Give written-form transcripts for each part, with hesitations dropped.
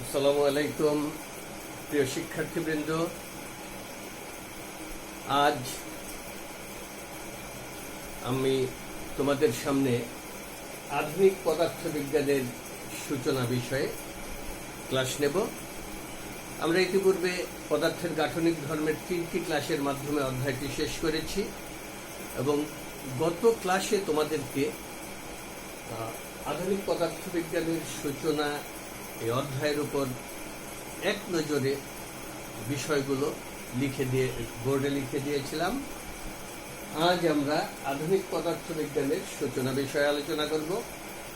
আসসালামু আলাইকুম প্রিয় শিক্ষার্থীবৃন্দ। আজ আমি তোমাদের সামনে আধুনিক পদার্থবিজ্ঞানের সূচনা বিষয়ে ক্লাস নেব। আমরা ইতিপূর্বে পদার্থের গাঠনিক ধর্মের 3টি ক্লাসের মাধ্যমে অধ্যায়টি শেষ করেছি এবং গত ক্লাসে তোমাদেরকে আধুনিক পদার্থবিজ্ঞানের সূচনা এই অধ্যায়ের উপর এক নজরে বিষয়গুলো বোর্ডে লিখে দিয়েছিলাম। আজ আমরা আধুনিক পদার্থবিজ্ঞানের সূচনা বিষয়ে আলোচনা করব।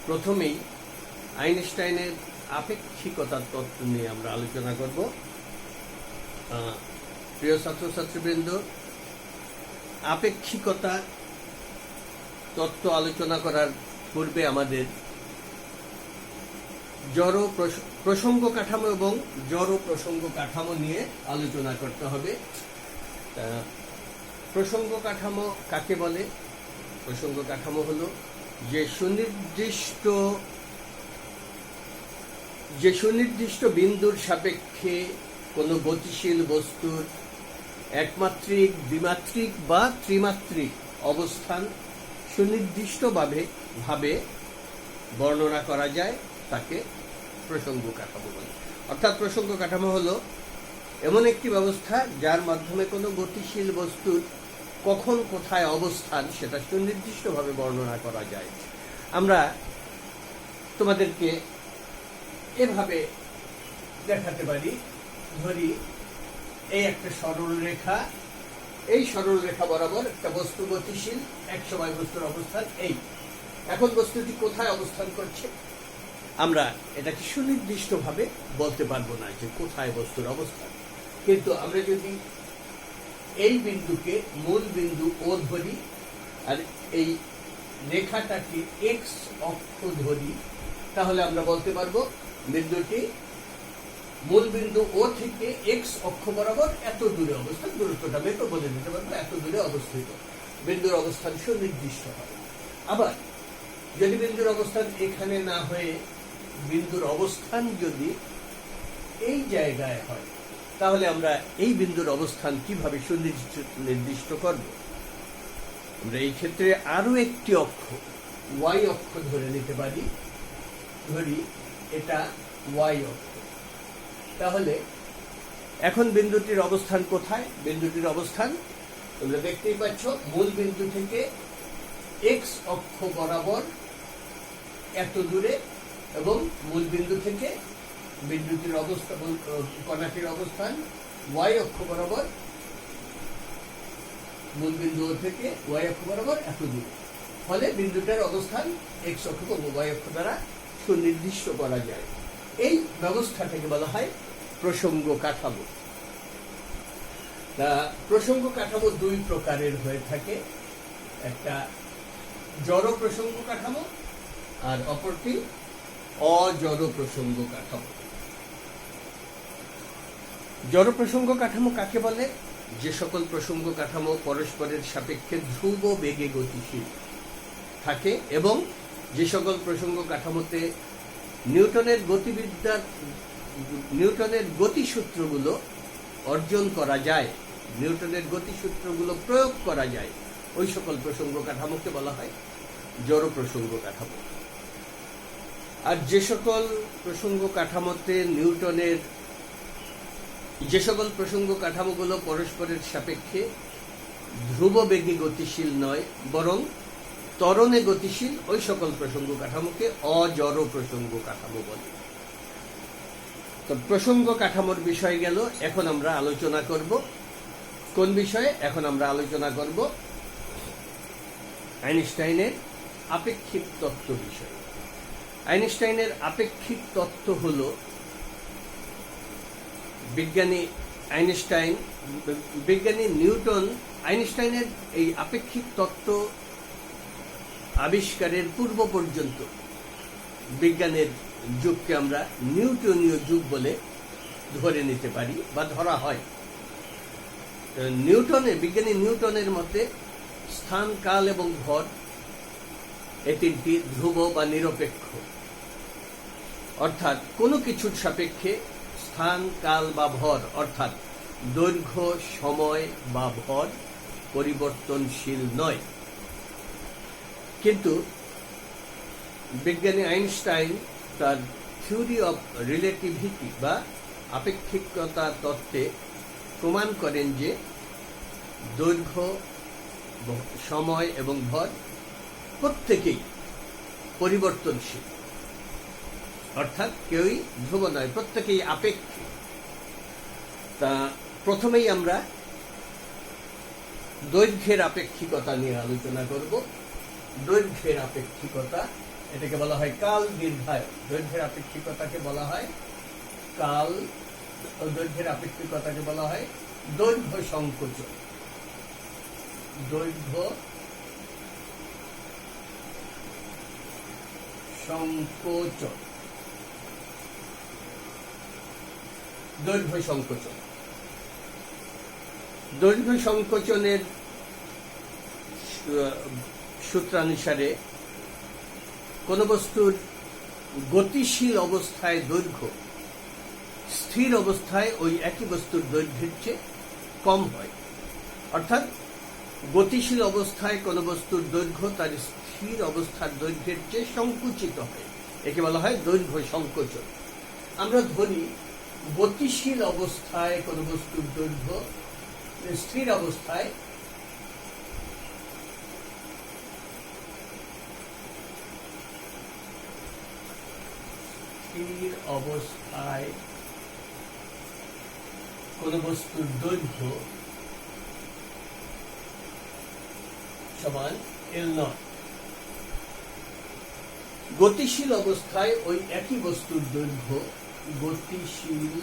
প্রথমেই আইনস্টাইনের আপেক্ষিকতার তত্ত্ব নিয়ে আমরা আলোচনা করব। প্রিয় ছাত্রছাত্রীবৃন্দ, আপেক্ষিকতা তত্ত্ব আলোচনা করার পূর্বে আমাদের জড় প্রসঙ্গ কাঠামো এবং জড় প্রসঙ্গ কাঠামো নিয়ে আলোচনা করতে হবে। প্রসঙ্গ কাঠামো কাকে বলে? প্রসঙ্গ কাঠামো হলো যে সুনির্দিষ্ট বিন্দুর সাপেক্ষে কোনো গতিশীল বস্তুর একমাত্রিক, দ্বিমাত্রিক বা ত্রিমাত্রিক অবস্থান সুনির্দিষ্টভাবে বর্ণনা করা যায়, তাকে প্রসঙ্গ কাঠামো বলে। অর্থাৎ প্রসঙ্গ কাঠামো হলো এমন একটি ব্যবস্থা যার মাধ্যমে কোনো গতিশীল বস্তুর কখন কোথায় অবস্থান সেটা সুনির্দিষ্টভাবে বর্ণনা করা যায়। আমরা তোমাদেরকে এভাবে দেখাতে পারি। ধরি এই একটা সরল রেখা, এই সরল রেখা বরাবর একটা বস্তু গতিশীল, এক সময় বস্তুর অবস্থান এই। এখন বস্তুটি কোথায় অবস্থান করছে আমরা এটাকে সুনির্দিষ্টভাবে বলতে পারবো না যে কোথায় বস্তুর অবস্থান। কিন্তু আমরা যদি এই বিন্দুকে মূল বিন্দু ও ধরি আর এই রেখাটাকে এক্স অক্ষ ধরি, তাহলে আমরা বলতে পারবো বিন্দুটি মূল বিন্দু ও থেকে এক্স অক্ষ বরাবর এত দূরে অবস্থান, দূরত্বটা মেপে বলে দিতে পারবো এত দূরে অবস্থিত। বিন্দুর অবস্থান সুনির্দিষ্ট হবে। আবার যদি বিন্দুর অবস্থান এখানে না হয়ে বিন্দুর অবস্থান যদি এই জায়গায় হয়, তাহলে আমরা এই বিন্দুর অবস্থান কিভাবে সুনির্দিষ্ট করব? আমরা এই ক্ষেত্রে আরো একটি অক্ষ ওয়াই অক্ষ ধরে নিতে পারি। ধরি এটা ওয়াই অক্ষ। তাহলে এখন বিন্দুটির অবস্থান কোথায়? বিন্দুটির অবস্থান তোমরা দেখতেই পাচ্ছ, মূল বিন্দু থেকে এক্স অক্ষ বরাবর এত দূরে এবং মূল বিন্দু থেকে বিন্দুটির অবস্থান, কণাটির অবস্থান ওয়াই অক্ষ বরাবর, মূল বিন্দু থেকে ওয়াই অক্ষ বরাবর এত দূরে। ফলে বিন্দুটার অবস্থান এক্স অক্ষ এবং ওয়াই অক্ষ দ্বারা সুনির্দিষ্ট করা যায়। এই ব্যবস্থাটাকে বলা হয় প্রসঙ্গ কাঠামো। প্রসঙ্গ কাঠামো দুই প্রকারের হয়ে থাকে, একটা জড় প্রসঙ্গ কাঠামো আর অপরটি অজড় প্রসঙ্গ কাঠামো। জড় প্রসঙ্গ কাঠামো কাকে বলে? যে সকল প্রসঙ্গ কাঠামো পরস্পরের সাপেক্ষে ধ্রুব বেগে গতিশীল থাকে এবং যে সকল প্রসঙ্গ কাঠামোতে নিউটনের গতিসূত্রগুলো অর্জন করা যায়, নিউটনের গতিসূত্রগুলো প্রয়োগ করা যায়, ওই সকল প্রসঙ্গ কাঠামোকে বলা হয় জড় প্রসঙ্গ কাঠামো। আর যে সকল প্রসঙ্গ কাঠামোগুলো পরস্পরের সাপেক্ষে ধ্রুব বেগে গতিশীল নয় বরং ত্বরণে গতিশীল, ওই সকল প্রসঙ্গ কাঠামোকে অজড় প্রসঙ্গ কাঠামো বলে। তো প্রসঙ্গ কাঠামোর বিষয় গেল। এখন আমরা আলোচনা করব কোন বিষয়ে? এখন আমরা আলোচনা করব আইনস্টাইনের আপেক্ষিক তত্ত্ব বিষয়ে। আইনস্টাইনের আপেক্ষিক তত্ত্ব হল বিজ্ঞানী নিউটন আইনস্টাইনের এই আপেক্ষিক তত্ত্ব আবিষ্কারের পূর্ব পর্যন্ত বিজ্ঞানের যুগকে আমরা নিউটনীয় যুগ বলে ধরে নিতে পারি বা ধরা হয়। বিজ্ঞানী নিউটনের মতে স্থান, কাল এবং ভর এই তিনটি ধ্রুব বা নিরপেক্ষ। অর্থাৎ কোনো কিছুর সাপেক্ষে স্থান, কাল বা ভর অর্থাৎ দৈর্ঘ্য, সময় বা ভর পরিবর্তনশীল নয়। কিন্তু বিজ্ঞানী আইনস্টাইন তার থিওরি অফ রিলেটিভিটি বা আপেক্ষিকতা তত্ত্বে প্রমাণ করেন যে দৈর্ঘ্য, সময় এবং ভর প্রত্যেকেই পরিবর্তনশীল, অর্থাৎ কেউই ধ্রুব নয়, প্রত্যেকেই আপেক্ষিক। তা প্রথমেই আমরা দৈর্ঘ্যের আপেক্ষিকতা নিয়ে আলোচনা করব। দৈর্ঘ্যের আপেক্ষিকতা, এটাকে বলা হয় কাল দীর্ঘায়ন। দৈর্ঘ্যের আপেক্ষিকতাকে বলা হয় কাল, দৈর্ঘ্যের আপেক্ষিকতাকে বলা হয় দৈর্ঘ্য সংকোচন। দৈর্ঘ্য সংকোচন, দৈর্ঘ্য সংকোচন। দৈর্ঘ্য সংকোচনের সূত্রানুসারে কোন বস্তুর গতিশীল অবস্থায় দৈর্ঘ্য স্থির অবস্থায় ওই একই বস্তুর দৈর্ঘ্যের চেয়ে কম হয়। অর্থাৎ গতিশীল অবস্থায় কোন বস্তুর দৈর্ঘ্য তার স্থির অবস্থার দৈর্ঘ্যের চেয়ে সংকুচিত হয়, একে বলা হয় দৈর্ঘ্য সংকোচন। আমরা ধরি গতিশীল অবস্থায় কোন বস্তুর দৈর্ঘ্য স্থির অবস্থায় কোন বস্তুর দৈর্ঘ্য সমান L0। গতিশীল অবস্থায় ওই একই বস্তুর দৈর্ঘ্য, গতিশীল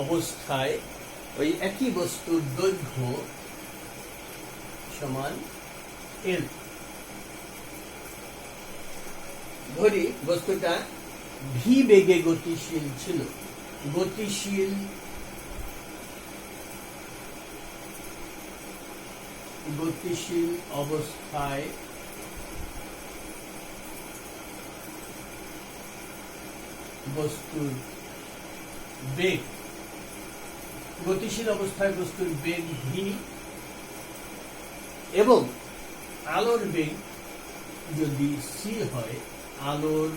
অবস্থায় ওই একই বস্তুর দৈর্ঘ্য সমান L। ধরি বস্তুটা ভি বেগে গতিশীল ছিল। গতিশীল অবস্থায় বস্তুর বেগ, গতিশীল অবস্থায় বস্তুর বেগ ভি এবং আলোর বেগ যদি সি হয়, আলোর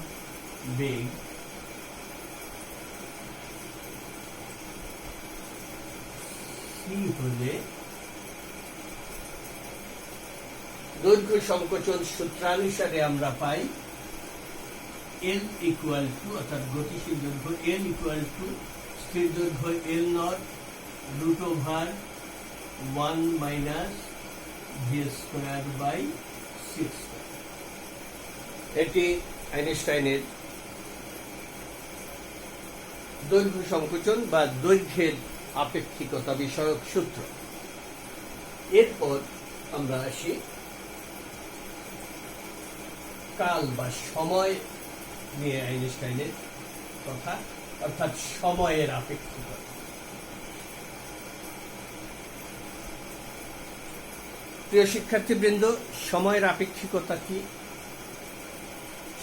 বেগ সি হলে দৈর্ঘ্য সংকোচন সূত্রানুসারে আমরা পাই L ইকুয়াল টু, অর্থাৎ গতিশীল দৈর্ঘ্য L ইকুয়াল টু স্থির দৈর্ঘ্য L0 root over 1 minus V square by 6। এটি আইনস্টাইনের দৈর্ঘ্য সংকোচন বা দৈর্ঘ্যের আপেক্ষিকতা বিষয়ক সূত্র। এরপর আমরা আসি কাল বা সময় নিয়ে আইনস্টাইনের কথা, অর্থাৎ সময়ের আপেক্ষিকতা। প্রিয় শিক্ষার্থীবৃন্দ, সময়ের আপেক্ষিকতা কি?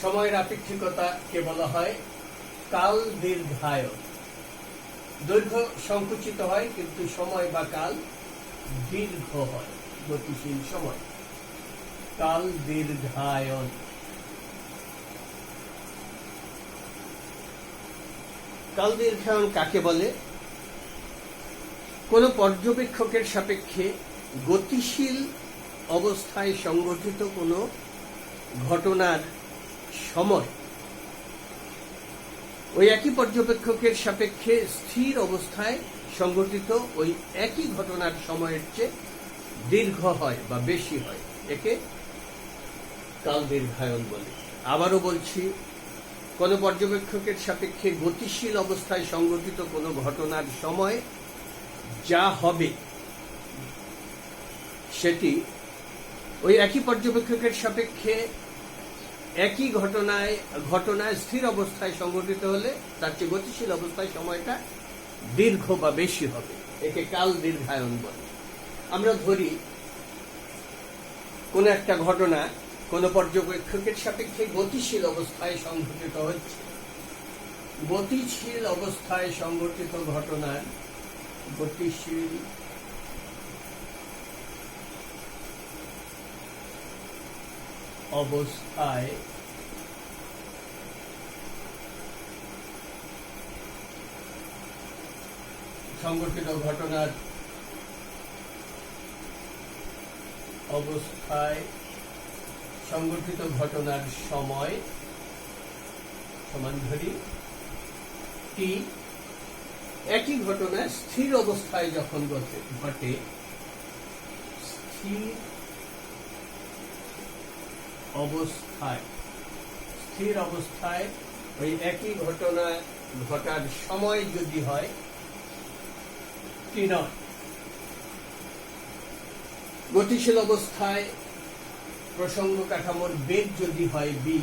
সময়ের আপেক্ষিকতাকে বলা হয় কাল দীর্ঘায়ন। দৈর্ঘ্য সংকুচিত হয় কিন্তু সময় বা কাল দীর্ঘ হয়, গতিশীল সময়। কাল দীর্ঘায়ন। কাল দীর্ঘায়ন কাকে বলে? কোন পর্যবেক্ষকের সাপেক্ষে গতিশীল অবস্থায় সংঘটিত কোন ঘটনার সময় ওই একই পর্যবেক্ষকের সাপেক্ষে স্থির অবস্থায় সংঘটিত ওই একই ঘটনার সময়ের চেয়ে দীর্ঘ হয় বা বেশি হয়, একে কাল দীর্ঘায়ন বলে। আবারও বলছি, কোন পর্যবেক্ষকের সাপেক্ষে গতিশীল অবস্থায় সংঘটিত কোন ঘটনার সময় যা হবে সেটি ওই একই পর্যবেক্ষকের সাপেক্ষে একই ঘটনায় স্থির অবস্থায় সংঘটিত হলে তার চেয়ে গতিশীল অবস্থায় সময়টা দীর্ঘ বা বেশি হবে, একে কাল দীর্ঘায়ন বলে। আমরা ধরি কোন একটা ঘটনা কোন পর্যবেক্ষকের সাপেক্ষে গতিশীল অবস্থায় সংঘটিত হচ্ছে। গতিশীল অবস্থায় সংঘটিত ঘটনার গতিশীল অবস্থায় সংঘটিত ঘটনার সময় সমান ধরি টি। একই ঘটনা স্থির অবস্থায় যখন ঘটে, স্থির অবস্থায় ওই একই ঘটনা ঘটার সময় যদি হয় টি নট। গতিশীল অবস্থায় প্রসঙ্গ কাঠামোর বেগ যদি হয় বি,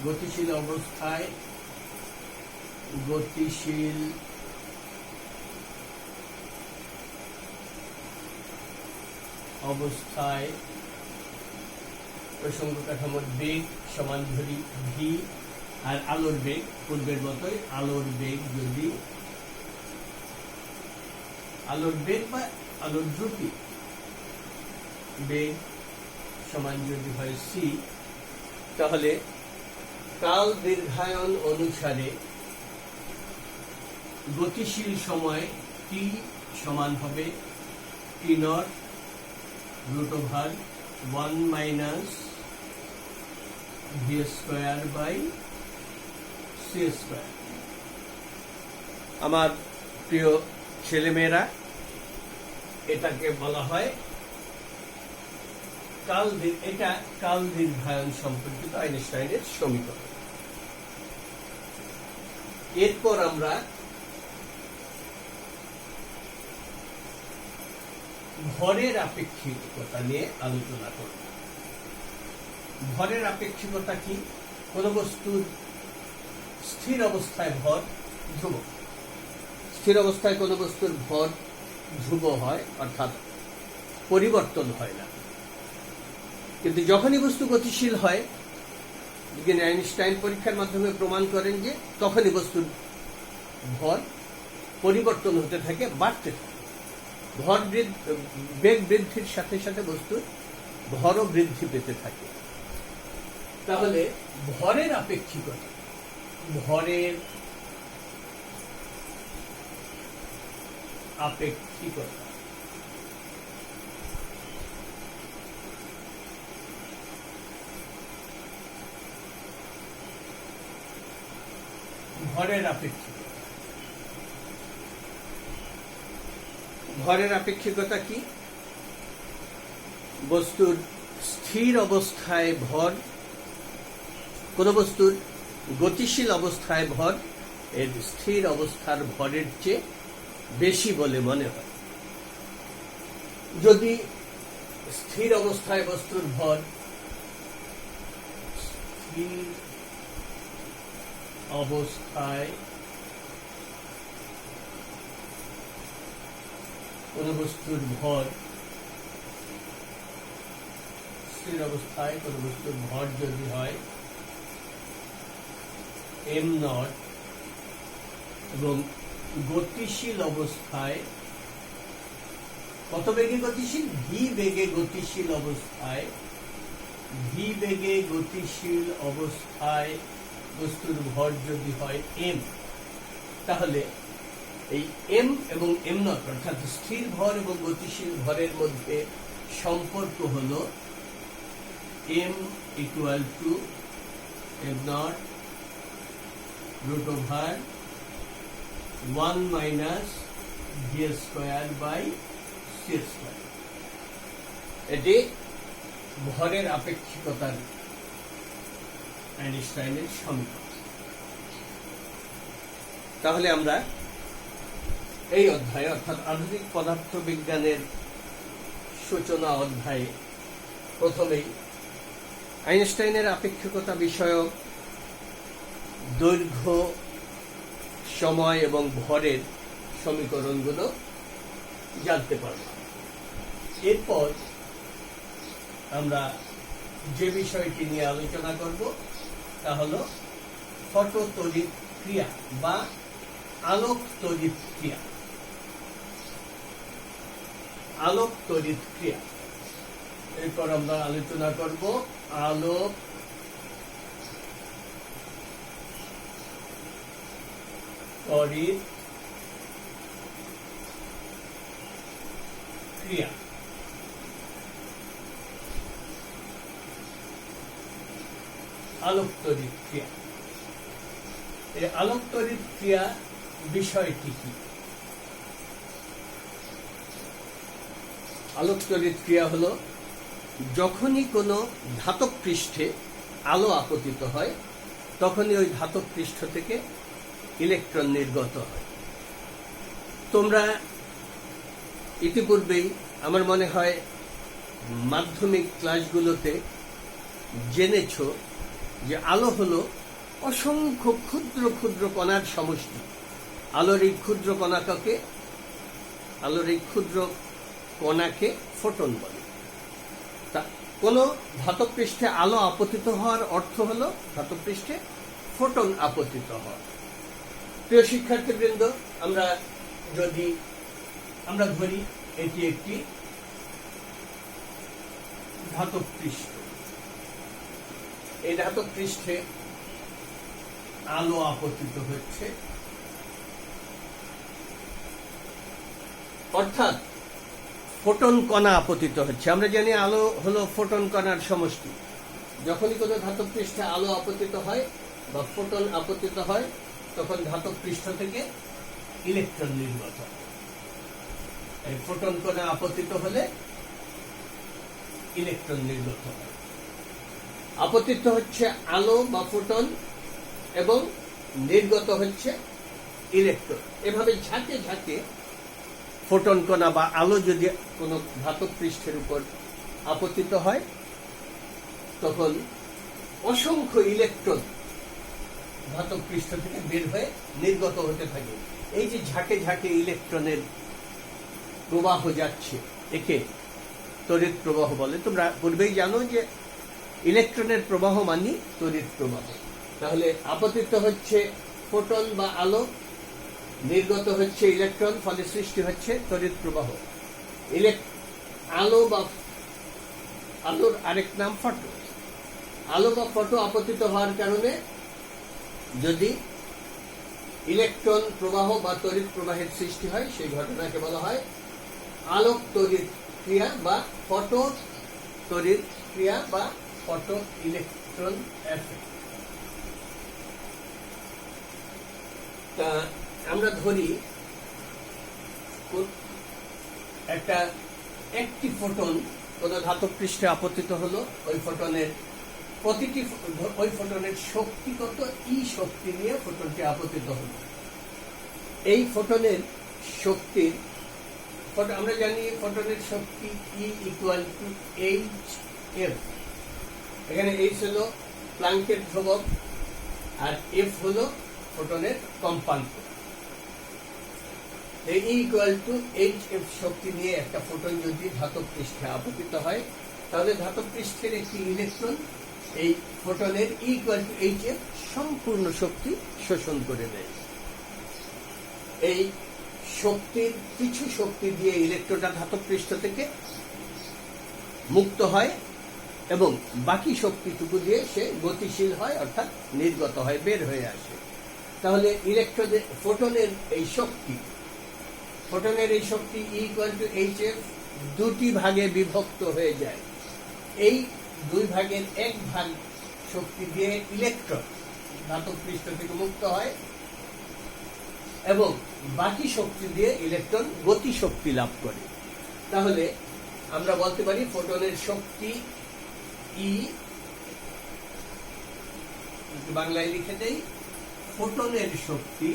গতিশীল অবস্থায় প্রসঙ্গ কাঠামোর বেগ সমান ধরি ভি, আর আলোর বেগ পূর্বের মতোই, আলোর বেগ বা আলোর দ্রুতি বেগ সমান যদি হয় সি, তাহলে কাল দীর্ঘায়ন অনুসারে গতিশীল সময় টি সমান হবে টি নট √1 - v²/c²। আমার প্রিয় ছেলেমেয়েরা, এটাকে বলা হয় এটা কাল দীর্ঘায়ন সম্পর্কিত আইনস্টাইনের সমীকরণ। এরপর আমরা ভরের আপেক্ষিকতা নিয়ে আলোচনা করব। ভরের আপেক্ষিকতা কি? কোন বস্তুর স্থির অবস্থায় ভর ধ্রুবক। স্থির অবস্থায় কোন বস্তুর ভর ধ্রুব হয়, অর্থাৎ পরিবর্তন হয় না। কিন্তু যখনই বস্তু গতিশীল হয়, বিজ্ঞানী আইনস্টাইন পরীক্ষার মাধ্যমে প্রমাণ করেন যে তখনই বস্তুর ভর পরিবর্তন হতে থাকে, বাড়তে থাকে। বেগ বৃদ্ধির সাথে সাথে বস্তুর ভরও বৃদ্ধি পেতে থাকে। তাহলে ভরের আপেক্ষিকতা, ভরের আপেক্ষিকতা কি? বস্তুর স্থির অবস্থায় ভর, কোন বস্তুর গতিশীল অবস্থায় ভর এর স্থির অবস্থার ভরের চেয়ে বেশি বলে মনে হয়। যদি স্থির অবস্থায় বস্তুর ভর স্থির অবস্থায় কোন বস্তুর ভর যদি হয় m নট, এবং গতিশীল অবস্থায় কত বেগে গতিশীল? ভি বেগে গতিশীল অবস্থায় বস্তুর ভর যদি হয় m, তাহলে এই m এবং m নট অর্থাৎ স্থির ভর এবং গতিশীল ভরের মধ্যে সম্পর্ক হলো m = m নট √1 - v²/c²। এটি ভরের আপেক্ষিকতার আইনস্টাইনের সমীকরণ। তাহলে আমরা এই অধ্যায়ে, অর্থাৎ আধুনিক পদার্থবিজ্ঞানের সূচনা অধ্যায়ে, প্রথমেই আইনস্টাইনের আপেক্ষিকতা বিষয়ক দৈর্ঘ্য, সময় এবং ভরের সমীকরণগুলো জানতে পারব। এরপর আমরা যে বিষয়টি নিয়ে আলোচনা করব তা হলো ফটো তড়িৎ ক্রিয়া বা আলোক তড়িৎ ক্রিয়া। আলোক তড়িৎ ক্রিয়া, এরপর আমরা আলোচনা করব আলোক তড়িৎ ক্রিয়া। আলোক তড়িৎ ক্রিয়া, এই আলোক তড়িৎ ক্রিয়া বিষয়টি কি? আলোক তড়িৎ ক্রিয়া হলো যখনই কোনো ধাতব পৃষ্ঠে আলো আপতিত হয় তখনই ওই ধাতব পৃষ্ঠ থেকে ইলেকট্রন নির্গত হয়। তোমরা ইতিপূর্বেই আমার মনে হয় মাধ্যমিক ক্লাসগুলোতে জেনেছ যে আলো হলো অসংখ্য ক্ষুদ্র ক্ষুদ্র কণার সমষ্টি। আলোর এই ক্ষুদ্র কণাকে ফোটন বলে। তা কোনো ধাতব পৃষ্ঠে আলো আপতিত হওয়ার অর্থ হলো ধাতব পৃষ্ঠে ফোটন আপতিত হওয়া। প্রিয় শিক্ষার্থীবৃন্দ, আমরা ধরি এটি একটি ধাতব পৃষ্ঠ। এই ধাতব পৃষ্ঠে আলো আপতিত হচ্ছে, অর্থাৎ ফোটন কণা আপতিত হচ্ছে। আমরা জানি আলো হলো ফোটন কণার সমষ্টি। যখনই কোনো ধাতব পৃষ্ঠে আলো আপতিত হয় বা ফোটন আপতিত হয় তখন ধাতব পৃষ্ঠ থেকে ইলেকট্রন নির্গত হয়। এই ফোটন কণা আপতিত হলে ইলেকট্রন নির্গত হয়। আপতিত হচ্ছে আলো বা ফোটন এবং নির্গত হচ্ছে ইলেকট্রন। এভাবে ঝাঁকে ঝাঁকে ফোটন কণা বা আলো যদি কোনো ধাতব পৃষ্ঠের উপর আপতিত হয় তখন অসংখ্য ইলেকট্রন ধাতব পৃষ্ঠ থেকে বের হয়ে নির্গত হতে থাকে। এই যে ঝাঁকে ঝাঁকে ইলেকট্রনের প্রবাহ যাচ্ছে, একে তড়িৎ প্রবাহ বলে। তোমরা পূর্বেই জানো যে ইলেকট্রনের প্রবাহ মানে তড়িৎ প্রবাহ। তাহলে আপতিত হচ্ছে ফোটন বা আলো, নির্গত হচ্ছে ইলেকট্রন, ফলে সৃষ্টি হচ্ছে তড়িৎ প্রবাহ। আলোর আরেক নাম ফটো। আলো বা ফটো আপতিত হওয়ার কারণে যদি ইলেকট্রন প্রবাহ বা তড়িৎ প্রবাহের সৃষ্টি হয় সেই ঘটনাকে বলা হয় আলোক তড়িৎ ক্রিয়া বা ফটো তড়িৎ ক্রিয়া বা ফটো ইলেকট্রন এফেক্ট। তা আমরা ধরি একটি ফোটন কোন ধাতব পৃষ্ঠে আপতিত হলো, ওই ফোটনের শক্তি কত, ই শক্তি নিয়ে ফোটনটি আপতিত হলো। এই ফোটনের শক্তির আমরা জানি ফোটনের শক্তি E = hf। এখানে h হলো প্লাঙ্কের ধ্রুবক আর f হলো ফোটনের কম্পাঙ্ক। এই E = hf শক্তি নিয়ে একটা ফোটন যদি ধাতব পৃষ্ঠে আপতিত হয় তাহলে ধাতব পৃষ্ঠের একটি ইলেকট্রন এই ফোটনের E = hf সম্পূর্ণ শক্তি শোষণ করে নেয়। এই শক্তির কিছু শক্তি দিয়ে ইলেকট্রনটা ধাতব পৃষ্ঠ থেকে মুক্ত হয় এবং বাকি শক্তিটুকু দিয়ে সে গতিশীল হয়, অর্থাৎ নির্গত হয়, বের হয়ে আসে। তাহলে ফোটনের এই শক্তি E = hf দুটি ভাগে বিভক্ত হয়ে যায়। এই দুই ভাগের এক ভাগ শক্তি দিয়ে ইলেকট্রন ধাতব পৃষ্ঠ থেকে মুক্ত হয় এবং বাকি শক্তি দিয়ে ইলেকট্রন গতি শক্তি লাভ করে। তাহলে আমরা বলতে পারি ফোটনের শক্তি E, বাংলায় লিখে দেই, ফোটনের শক্তি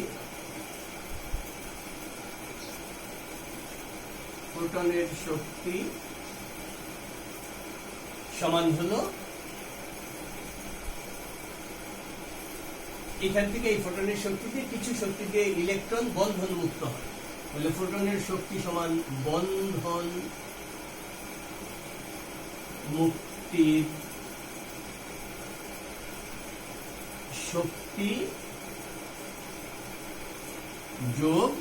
সমান হলো, এখান থেকে এই ফোটনের শক্তিতে কিছু শক্তি দিয়ে ইলেকট্রন বন্ধন মুক্ত হয়, বলে ফোটনের শক্তি সমান বন্ধন মুক্তির শক্তি যোগ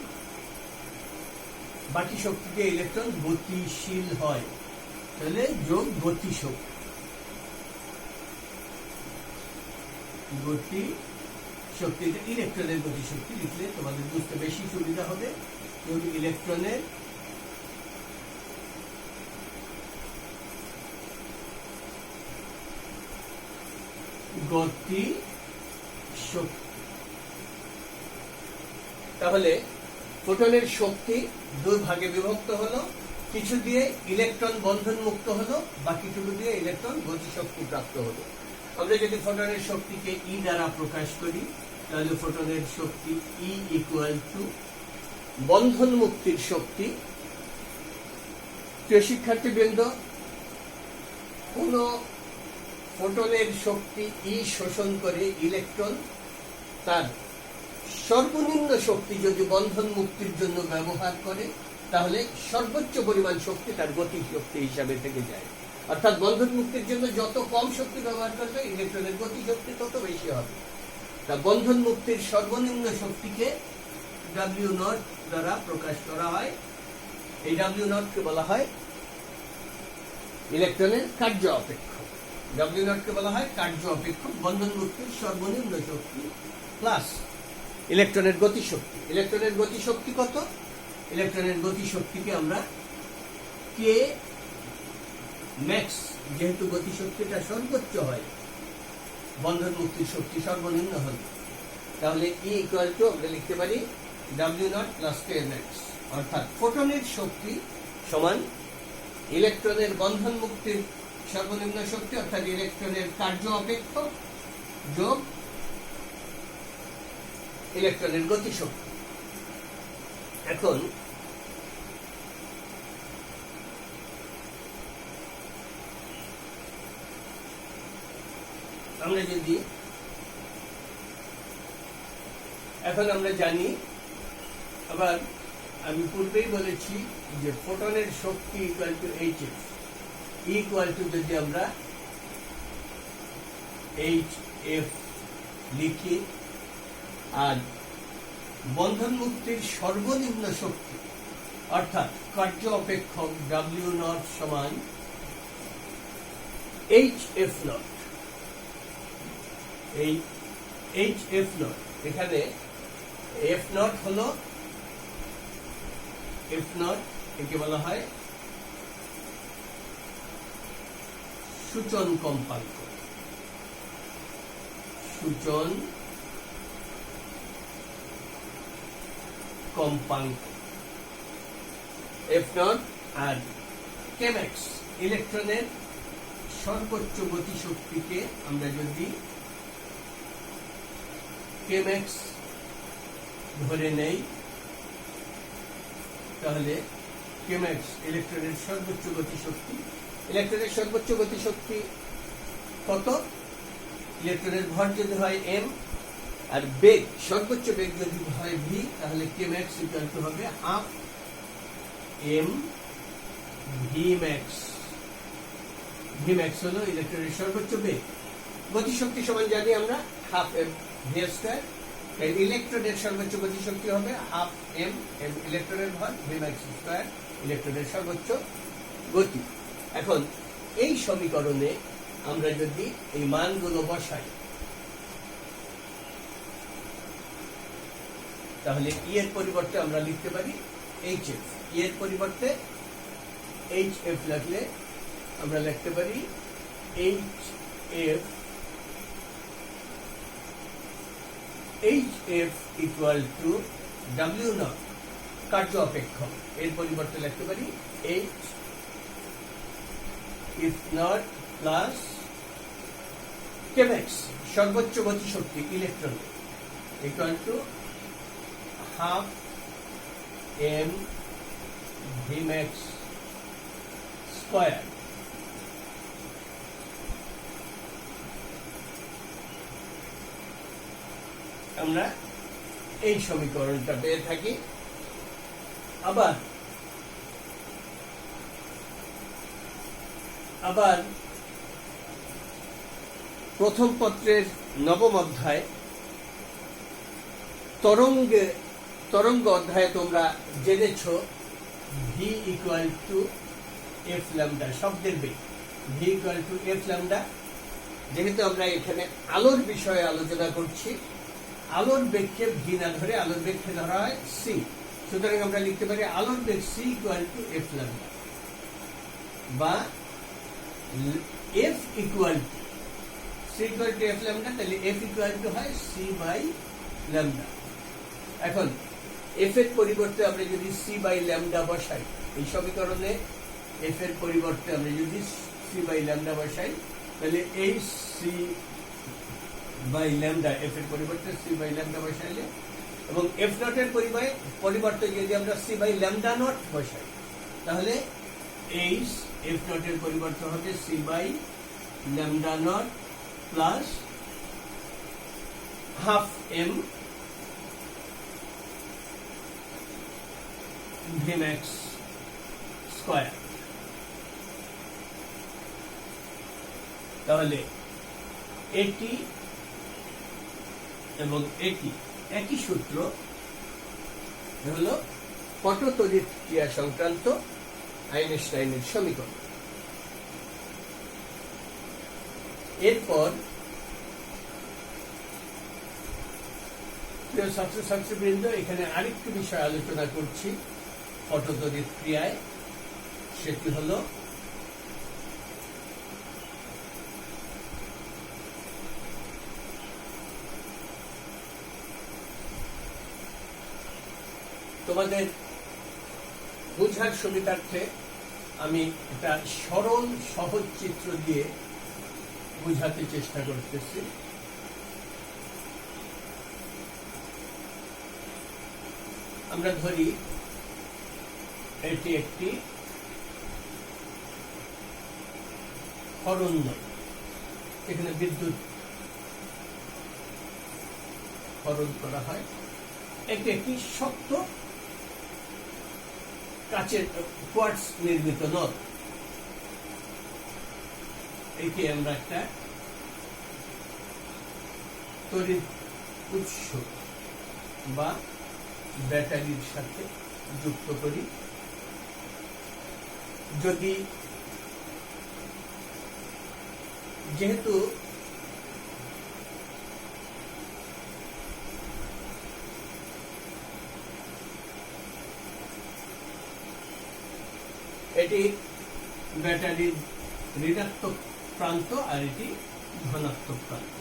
বাকি শক্তিতে ইলেকট্রন গতিশীল হয়, তাহলে যোগ গতি শক্তি, গতি শক্তি ইলেকট্রনের গতি শক্তি লিখলে তোমাদের বুঝতে বেশি সুবিধা হবে। ইলেকট্রনের গতি শক্তি। তাহলে ফোটনের শক্তি দুই ভাগে বিভক্ত হলো, কিছু দিয়ে ইলেকট্রন বন্ধন মুক্ত হলো, বাকিটুকু দিয়ে ইলেকট্রন গতি শক্তি প্রাপ্ত হলো। আমরা যদি ফোটনের শক্তিকে ই দ্বারা প্রকাশ করি, তাহলে ফোটনের শক্তি ই ইকুয়াল টু বন্ধন মুক্তির শক্তি। প্রিয় শিক্ষার্থীবৃন্দ, কোন ফোটনের শক্তি ই শোষণ করে ইলেকট্রন তার সর্বনিম্ন শক্তি যদি বন্ধন মুক্তির জন্য ব্যবহার করে, তাহলে সর্বোচ্চ পরিমাণ শক্তি তার গতি শক্তি হিসাবে থেকে যায়। অর্থাৎ বন্ধন মুক্তির জন্য যত কম শক্তি ব্যবহার করবে, ইলেকট্রনের গতি শক্তি তত বেশি হবে। তা বন্ধন মুক্তির সর্বনিম্ন শক্তিকে ডাব্লিউ নট দ্বারা প্রকাশ করা হয়। এই ডাব্লিউ নটকে বলা হয় ইলেকট্রনের কার্য অপেক্ষক। ডাব্লিউ নটকে বলা হয় কার্য অপেক্ষক, বন্ধন মুক্তির সর্বনিম্ন শক্তি প্লাস ইলেকট্রনের গতি শক্তি। ইলেকট্রনের গতি শক্তি কত? ইলেকট্রনের গতি শক্তিকে আমরা কে ম্যাক্স, যেহেতু গতি শক্তিটা সর্বোচ্চ হয়, বন্ধন মুক্তির শক্তি সর্বনিম্ন হল, তাহলে ই ইকুয়াল টু আমরা লিখতে পারি W not plus K max. অর্থাৎ ফোটনের শক্তি সমান ইলেকট্রনের বন্ধন মুক্তির সর্বনিম্ন শক্তি, অর্থাৎ ইলেকট্রনের কার্য অপেক্ষক যোগ ইলেকট্রনের গতি শক্তি। এখন আমরা যদি আমরা জানি, আবার আমি পূর্বেই বলেছি যে ফোটনের শক্তি equal to H F, equal to যদি আমরা এইচ এফ লিখি, আর বন্ধন মুক্তির সর্বনিম্ন শক্তি অর্থাৎ কার্য অপেক্ষক ডাব্লিউ নট সমান এইচ এফ নট। এই এইচ এফ নট, এখানে এফ নট হলো, এফ নট একে বলা হয় সূচন কম্পাঙ্ক, সূচন কম্পাঙ্ক এফ নট। আর কেম্যাক্স ইলেকট্রনের সর্বোচ্চ গতি শক্তিকে আমরা যদি কেম্যাক্স ধরে নেই, তাহলে কেম্যাক্স ইলেকট্রনের সর্বোচ্চ গতি শক্তি। ইলেকট্রনের সর্বোচ্চ গতি শক্তি কত? ইলেকট্রনের ভর যদি হয় এম, আর বেগ সর্বোচ্চ বেগ যদি হয় ভি, তাহলে কেম্যাক্স ইকুয়াল টু হবে half M V max. V max হলো ইলেকট্রনের সর্বোচ্চ বেগ। গতি শক্তি সমান জানি আমরা হাফ এম ভি স্কয়ার। ইলেকট্রনের সর্বোচ্চ গতি শক্তি হবে হাফ এম, এম ইলেকট্রনের ভর, ভি ম্যাক্স স্কয়ার ইলেকট্রনের সর্বোচ্চ গতি। এখন এই সমীকরণে আমরা যদি এই মানগুলো বসাই, তাহলে ই এর পরিবর্তে আমরা লিখতে পারি এইচ এফ। ই এর পরিবর্তে এইচ এফ লিখলে আমরা লিখতে পারি H F, H F equal to W naught কার্য অপেক্ষক, এর পরিবর্তে লিখতে পারি H F naught plus K max সর্বোচ্চ গতি শক্তি electron equal to half M V max square. আমরা এই সমীকরণটা পেয়ে থাকি। আবার প্রথম পত্রের নবম অধ্যায় তরঙ্গ অধ্যায়ে তোমরা জেনেছ V equal to F lambda, শব্দের বেগ V equal to F lambda. যেহেতু আমরা এখানে আলোর বিষয়ে আলোচনা করছি, আলোর বেগকে ভি না ধরে আলোর বেগকে ধরা হয় সি, সুতরাং আমরা লিখতে পারি আলোর বেগ C equal to F lambda, বা F equal to C equal to F lambda, তাহলে এফ ইকুয়াল টু হয় সি বাই ল্যামডা। এখন এফ এর পরিবর্তে আমরা যদি সি বাই ল্যামডা বসাই, এই সমীকরণে এফ এর পরিবর্তে আমরা যদি সি বাই ল্যামডা বসাই, তাহলে এই সি বাই ল্যামডা এফ এর পরিবর্তে সি বাই ল্যামডা বসাইলে, এবং এফ নট এর পরিবর্তে যদি আমরা সি বাই ল্যামডা নট বসাই, তাহলে এই এফ নট এর পরিবর্তে হবে C by lambda naught plus half M V max square. তাহলে এটি এবং এটি একই সূত্র, হলো পটতড়িৎ ক্রিয়া সংক্রান্ত আইনস্টাইনের সমীকরণ। এরপর প্রিয় ছাত্রছাত্রীবৃন্দ, এখানে আরেকটি বিষয় আলোচনা করছি পটতড়িৎ ক্রিয়ায়, সেটি হলো তোমাদের বোঝার সুবিধার্থে আমি একটা সরল সহজ চিত্র দিয়ে বোঝাতে চেষ্টা করতেছি। আমরা ধরি এটি একটি হরণ, এখানে বিদ্যুৎ হরণ করা হয়। এটি একটি শক্ত কাচের কোয়ার্টজ নির্মিত নল, একে আমরা একটা তড়িৎ উৎস বা ব্যাটারির সাথে যুক্ত করি। যদি যেহেতু এটি ব্যাটারির ঋণাত্মক প্রান্ত আর এটি ধনাত্মক প্রান্ত,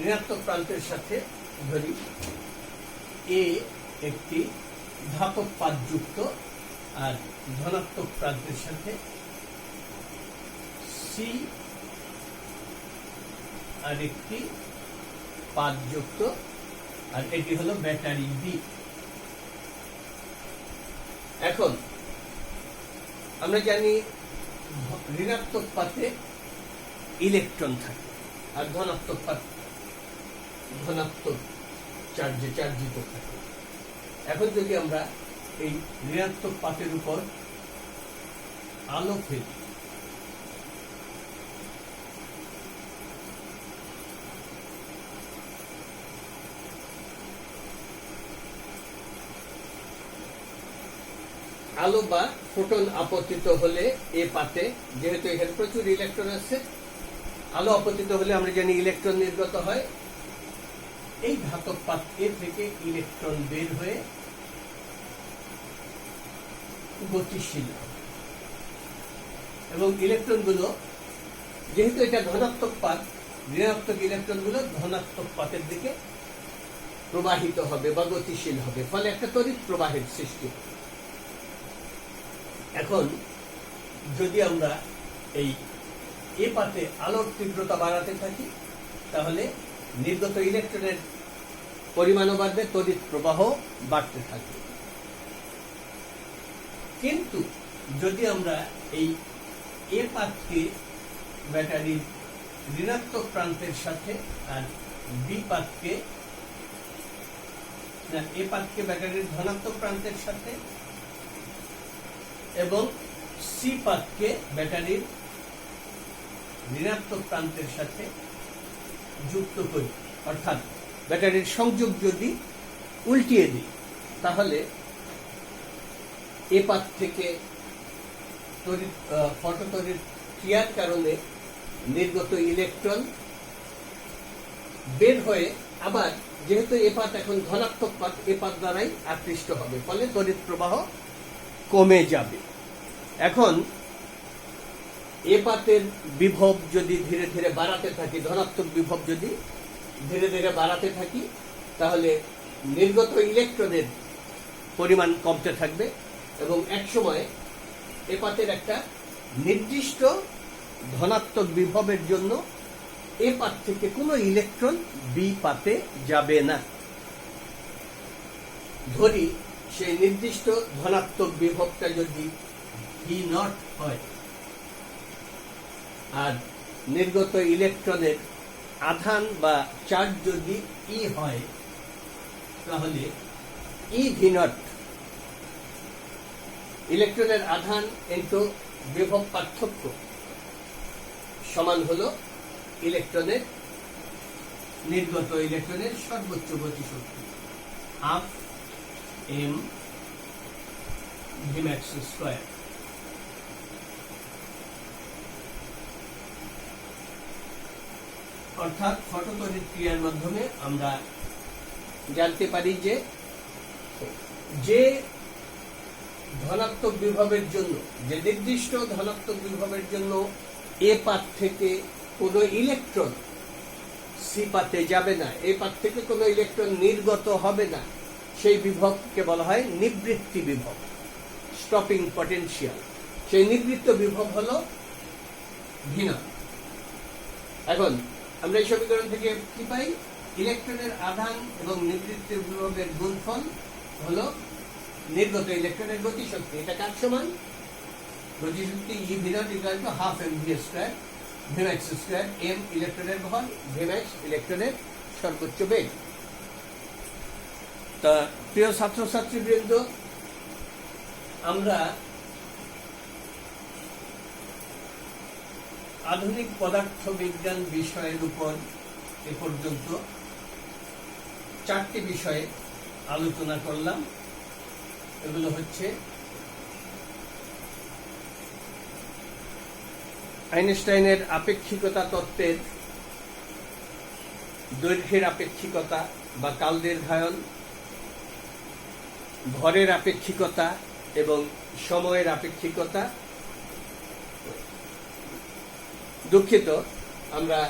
ঋণাত্মক প্রান্তের সাথে ধরি এ একটি ধাতব পাত যুক্ত, আর ধনাত্মক প্রান্তের সাথে সি আর একটি পাত যুক্ত, আর এটি হলো ব্যাটারি বি। এখন আমরা জানি ঋণাত্মক পাতে ইলেকট্রন থাকে, আর ধনাত্মক পাত ধনাত্মক চার্জে চার্জিত থাকে। এখন যদি আমরা এই ঋণাত্মক পাতের উপর আলো ফেলি, আলো বা ফোটন আপতিত হলে এ পাতে, যেহেতু এখানে প্রচুর ইলেকট্রন আছে, আলো আপতিত হলে আমরা জানি ইলেকট্রন নির্গত হয়। এই ধাতব পাত এ থেকে ইলেকট্রন বের হয়ে গতিশীল, এবং ইলেকট্রনগুলো, যেহেতু এটা ধনাত্মক পাত, ঋণাত্মক ইলেকট্রনগুলো ধনাত্মক পাতের দিকে প্রবাহিত হবে বা গতিশীল হবে, ফলে একটা তড়িৎ প্রবাহের সৃষ্টি হবে। এখন যদি আমরা এই এ পাতে আলোর তীব্রতা বাড়াতে থাকি, তাহলে নির্গত ইলেকট্রনের পরিমাণও বাড়বে, তড়িৎ প্রবাহ বাড়তে থাকবে। কিন্তু যদি আমরা এই এ পাতকে ব্যাটারির ঋণাত্মক প্রান্তের সাথে আর বি পাতকে, এ পাতকে ব্যাটারির ধনাত্মক প্রান্তের সাথে এবং সি পাতকে ব্যাটারির ঋণাত্মক প্রান্তের সাথে যুক্ত করি, অর্থাৎ ব্যাটারির সংযোগ যদি উল্টিয়ে দিই, তাহলে এ পাত থেকে ফটোতড়িৎ ক্রিয়ার কারণে নির্গত ইলেকট্রন বের হয়ে আবার, যেহেতু এ পাত এখন ধনাত্মক পাত, এ পাত দ্বারাই আকৃষ্ট হবে, ফলে তড়িৎ প্রবাহ কমে যাবে। এখন এ পাতের বিভব যদি ধীরে ধীরে বাড়াতে থাকি, ধনাত্মক বিভব যদি ধীরে ধীরে বাড়াতে থাকি, তাহলে নির্গত ইলেকট্রনের পরিমাণ কমতে থাকবে এবং একসময় এ পাতের একটা নির্দিষ্ট ধনাত্মক বিভবের জন্য এ পাত থেকে কোনো ইলেকট্রন বি পাতে যাবে না। ধরি সেই নির্দিষ্ট ধনাত্মক বিভবটা যদি ভি নট হয় আর নির্গত ইলেকট্রনের আধান বা চার্জ যদি ই হয়, তাহলে ই ভি নট, ইলেকট্রনের আধান ইনটু বিভব পার্থক্য, সমান হলো ইলেকট্রনের নির্গত ইলেকট্রনের সর্বোচ্চ গতিশক্তি, হাফ এম ভিম্যাক্স স্কয়ার। অর্থাৎ ফটোতড়িৎ ক্রিয়ার মাধ্যমে আমরা জানতে পারি যে ধনাত্মক বিভবের জন্য, যে নির্দিষ্ট ধনাত্মক বিভবের জন্য এ পাত থেকে কোনো ইলেকট্রন সি পাতে যাবে না, এ পাত থেকে কোনো ইলেকট্রন নির্গত হবে না, সেই বিভবকে বলা হয় নিবৃত্তি বিভব, স্টপিং পটেনশিয়াল। সেই নিবৃত্ত বিভব হলো ভি নট। এখন আমরা এই সমীকরণ থেকে কি পাই? ইলেকট্রনের আধান এবং নিবৃত্ত বিভবের গুণফল হলো নির্গত ইলেকট্রনের গতিশক্তি। এটা কার সমান? গতিশক্তি E V naught equal to half M V square V max square. M ইলেকট্রনের ভর, ভিম্যাক্স ইলেকট্রনের সর্বোচ্চ বেগ। তা প্রিয় ছাত্রছাত্রীবৃন্দ, আমরা আধুনিক পদার্থবিজ্ঞান বিষয়ের উপর এ পর্যন্ত 4টি বিষয়ে আলোচনা করলাম। এগুলো হচ্ছে আইনস্টাইনের আপেক্ষিকতা তত্ত্বের দৈর্ঘ্যের আপেক্ষিকতা বা কালদৈর্ঘ্যায়ন, ভরের আপেক্ষিকতা এবং সময়ের আপেক্ষিকতা। দুঃখিত, আমরা